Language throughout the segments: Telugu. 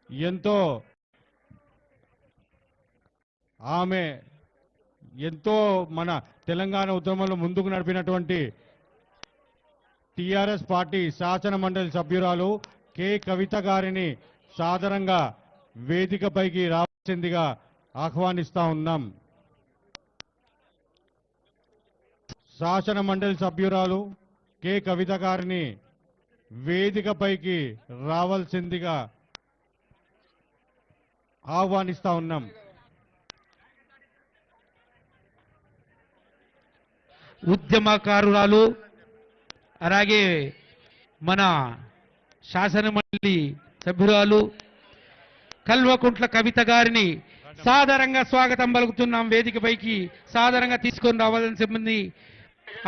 ఎంతో ఆమె ఎంతో మన తెలంగాణ ఉద్యమంలో ముందుకు నడిపినటువంటి టిఆర్ఎస్ పార్టీ శాసన మండలి సభ్యురాలు కె కవిత గారిని సాదరంగా వేదికపైకి రావాల్సిందిగా ఆహ్వానిస్తా ఉన్నాం. శాసన మండలి సభ్యురాలు కె కవిత గారిని వేదికపైకి రావాల్సిందిగా ఆహ్వానిస్తా ఉన్నాం. ఉద్యమకారురాలు అలాగే మన శాసనమండలి సభ్యురాలు కల్వకుంట్ల కవిత గారిని సాదరంగా స్వాగతం పలుకుతున్నాం. వేదికపైకి సాదరంగా తీసుకొని రావాలని సిబ్బంది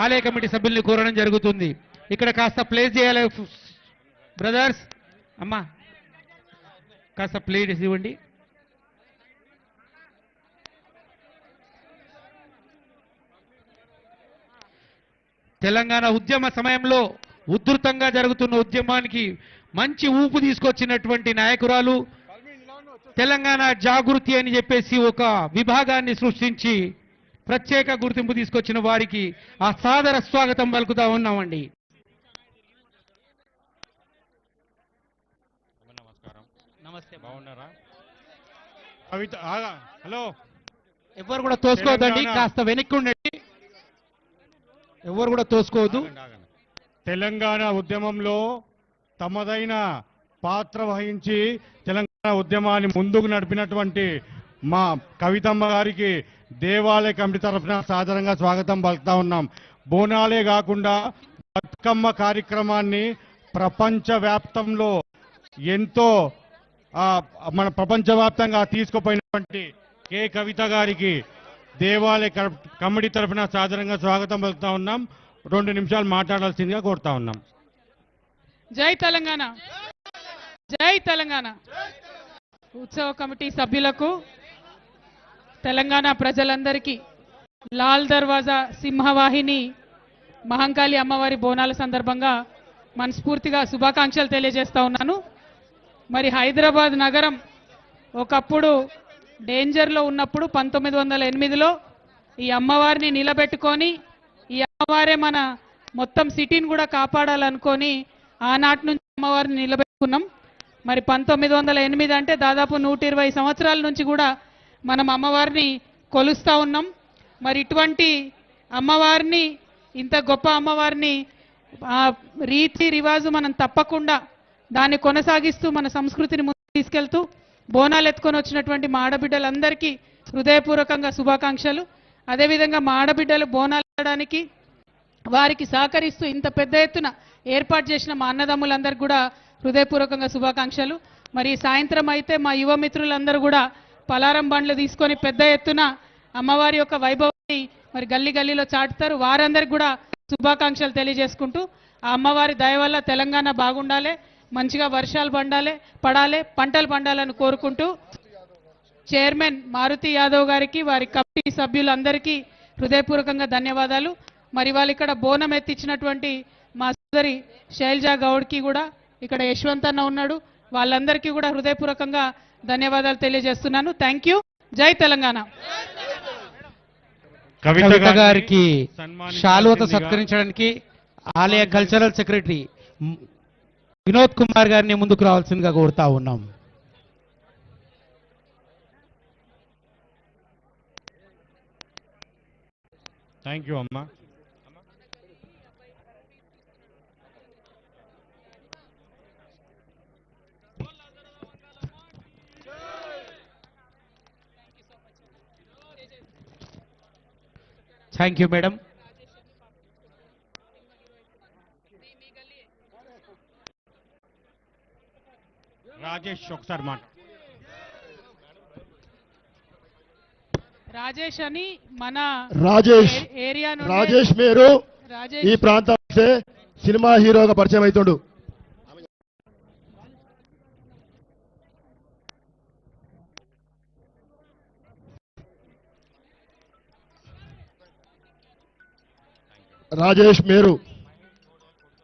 ఆలయ కమిటీ సభ్యుల్ని కోరడం జరుగుతుంది. ఇక్కడ కాస్త ప్లే చేయాలి బ్రదర్స్. అమ్మా కాస్త ప్లే చేసి ఇవ్వండి. తెలంగాణ ఉద్యమ సమయంలో ఉధృతంగా జరుగుతున్న ఉద్యమానికి మంచి ఊపు తీసుకొచ్చినటువంటి నాయకురాలు, తెలంగాణ జాగృతి అని చెప్పేసి ఒక విభాగాన్ని సృష్టించి ప్రత్యేక గుర్తింపు తీసుకొచ్చిన వారికి ఆ సాదర స్వాగతం పలుకుతా ఉన్నామండి. నమస్కారం. నమస్తే. బాగున్నారా? కవిత హలో. ఎవరు కూడా తోసుకోవద్దండి, కాస్త వెనక్కి ఉండండి. ఎవరు కూడా తోసుకోవద్దు. తెలంగాణ ఉద్యమంలో తమదైన పాత్ర వహించి తెలంగాణ ఉద్యమాన్ని ముందుకు నడిపినటువంటి మా కవితమ్మ గారికి దేవాలయ కమిటీ తరఫున సాధారణంగా స్వాగతం పలుకుతా ఉన్నాం. బోనాలే కాకుండా బతుకమ్మ కార్యక్రమాన్ని ప్రపంచవ్యాప్తంలో ఎంతో మన ప్రపంచవ్యాప్తంగా తీసుకుపోయినటువంటి కె కవిత గారికి దేవాలయ కమిటీ తరఫున సాధారణంగా స్వాగతం పలుకుతా ఉన్నాం. 2 నిమిషాలు మాట్లాడాల్సిందిగా కోరుతా ఉన్నాం. జై తెలంగాణ, జై తెలంగాణ. ఉత్సవ కమిటీ సభ్యులకు, తెలంగాణ ప్రజలందరికీ లాల్ దర్వాజా సింహవాహిని మహంకాళి అమ్మవారి బోనాల సందర్భంగా మనస్ఫూర్తిగా శుభాకాంక్షలు తెలియజేస్తా ఉన్నాను. మరి హైదరాబాద్ నగరం ఒకప్పుడు డేంజర్లో ఉన్నప్పుడు 1908లో ఈ అమ్మవారిని నిలబెట్టుకొని ఈ అమ్మవారే మన మొత్తం సిటీని కూడా కాపాడాలనుకొని ఆనాటి నుంచి అమ్మవారిని నిలబెట్టుకున్నాం. మరి 1908 అంటే దాదాపు 120 సంవత్సరాల నుంచి కూడా మనం అమ్మవారిని కొలుస్తూ ఉన్నాం. మరి ఇటువంటి అమ్మవారిని, ఇంత గొప్ప అమ్మవారిని రీతి రివాజు మనం తప్పకుండా దాన్ని కొనసాగిస్తూ మన సంస్కృతిని ముందుకు తీసుకెళ్తూ బోనాలు ఎత్తుకొని వచ్చినటువంటి మా ఆడబిడ్డలందరికీ హృదయపూర్వకంగా శుభాకాంక్షలు. అదేవిధంగా మా ఆడబిడ్డలు బోనాలు ఆడడానికి వారికి సహకరిస్తూ ఇంత పెద్ద ఎత్తున ఏర్పాటు చేసిన మా అన్నదమ్ములందరికీ కూడా హృదయపూర్వకంగా శుభాకాంక్షలు. మరి సాయంత్రం అయితే మా యువ మిత్రులందరూ కూడా పలారం బండ్లు తీసుకొని పెద్ద ఎత్తున అమ్మవారి యొక్క వైభవాన్ని మరి గల్లీ గల్లీలో చాటుతారు. వారందరికీ కూడా శుభాకాంక్షలు తెలియజేసుకుంటూ ఆ అమ్మవారి దయ వల్ల తెలంగాణ బాగుండాలి, మంచిగా వర్షాలు పడాలి, పంటలు పండాలని కోరుకుంటూ చైర్మన్ మారుతి యాదవ్ గారికి, వారి కమిటీ సభ్యులందరికీ హృదయపూర్వకంగా ధన్యవాదాలు. మరి వాళ్ళు ఇక్కడ బోనం ఎత్తించినటువంటి మా సోదరి శైలజా గౌడ్కి కూడా, ఇక్కడ యశ్వంత్ అన్న ఉన్నాడు, వాళ్ళందరికీ కూడా హృదయపూర్వకంగా ధన్యవాదాలు తెలియజేస్తున్నాను. Thank you. జై తెలంగాణ. కవిత గారికి శాలువతో సత్కరించడానికి ఆలయ కల్చరల్ సెక్రటరీ వినోద్ కుమార్ గారిని ముందుకు రావాల్సిందిగా కోరుతా ఉన్నాం. థ్యాంక్ యూ అమ్మా. Thank you madam. రాజేష్ ఒకసారి మాట. రాజేష్ అని మన ఏరియా రాజేష్ మీరు ఈ ప్రాంతం సినిమా హీరోగా పరిచయం అవుతుండు. రాజేష్ మీరు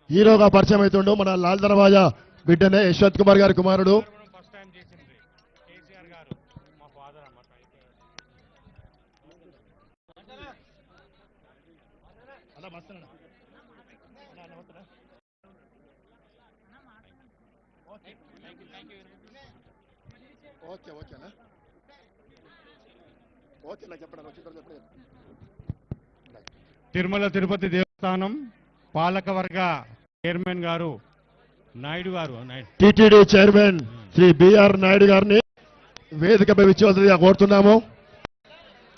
హీరోగా పరిచయం అవుతుండు. మన లాల్ దర్వాజా బిడ్డనే యశ్వంత్ కుమార్ గారి కుమారుడు. ఓకే ఓకేనా ఓకేనా చెప్పండి చెప్పండి. తిరుమల తిరుపతి దేవస్థానం పాలకవర్గ చైర్మన్ గారు నాయుడు గారు TTD chairman Shri B R Naidu గారిని వేదికపై విచ్చేవలసిందిగా కోరుతున్నాము.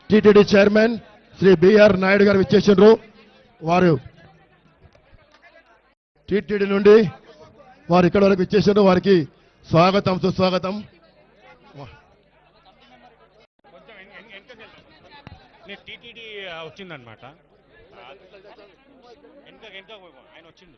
TTD chairman Shri B R Naidu గారు విచ్చేసిండ్రు. వారు టిటిడి నుండి వారు ఇక్కడ వరకు విచ్చేసిండ్రు. వారికి స్వాగతం సుస్వాగతం. టీటీడీ వచ్చిందనమాట ఆయన వచ్చిండు